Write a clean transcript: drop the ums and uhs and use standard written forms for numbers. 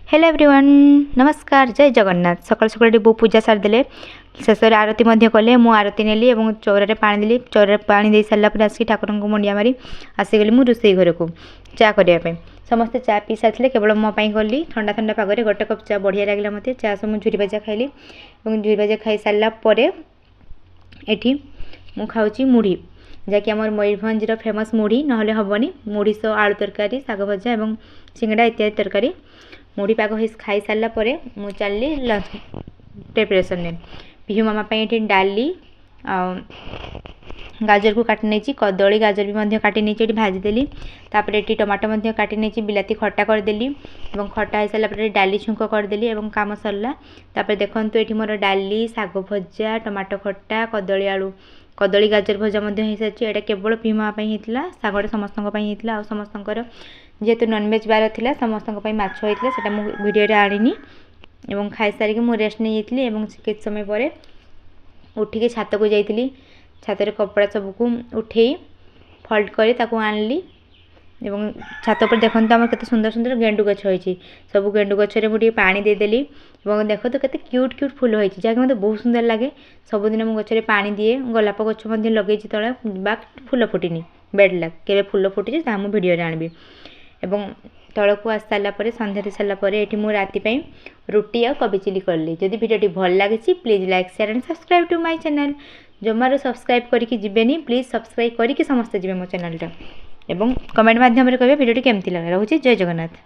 Hello everyone नमस्कार जय जगन्नाथ सकाल सकाल बो पूजा सारिदे शेष आरती कले मु आरती नेली और चौरे पा देली चौरे पा दे सारापर आसिक ठाकुर को मुंडिया मारी आसीगली मु रोसई घर को चा करने समस्ते चा पी सारे केवल मोपाई कली ठंडा ठंडा पागे गोटे कप चा बढ़िया लगे मत चा सब झुरी भाजा खाइली और झुरी भाजा खाई सारापर ये मु खाऊँ मुढ़ी जहाँकि आम मयूरभंजर फेमस मुढ़ी ना हेनी मुढ़ी सह आलू तरकारी शाग भजा और सिंगड़ा इत्यादि तरकारी मुढ़ी पाग खाई सारापर मु चलली लंच प्रिपरेसन में पिहू मामा ये डाली गाजर को काटी नहीं कदली गाजर भी काटी नहीं भाजीदेली तापर ये टमाटो काटी नहीं बिलाती खट्टा करदेली और खट्टा हो सारापर डाली छुंक करदेली और काम सरला तापर देखो ये मोर डाली शाग भजा टमाटो खट्टा कदली आलू कदली गाजर भजा हो सारी यहाँ केवल पिहू मामा होता शागटा समस्त होता समस्त जेहेतु नॉनवेज बार था समस्त माछ होता है वीडियो आनी और खाई सारिक मु रेस्ट नहीं जाती किछ समय पर उठिक छात को जाइली छात कपड़ा सबको उठे फोल्ड कर आनली और छात पर देखते आम के सुंदर सुंदर गेंडु गछ होती सब गेंडु गचर मुझे पानी देदेली और देखो तो केते क्यूट क्यूट फूल होती जहाँकि मतलब बहुत सुंदर लगे सबुदिन मु गचर पानी दिए गोलाप गछ लगे तले बा फूल फुटनी बेड लग के फूल फुटी मुझे भिडियो आनबी एवं तल को आस सारापर सन्ध्या दे सारापर ये मुझे राति रुटी और कोबी चिली कली जदि भिडियो भल लगी please like share and subscribe to my channel जमार सब्सक्राइब करके जीवेनी प्लीज सब्सक्राइब करके समस्त जी मो चैनलटा एवं कमेंट माध्यम कहे भिडियो केमती लगे रोचे जय जगन्नाथ।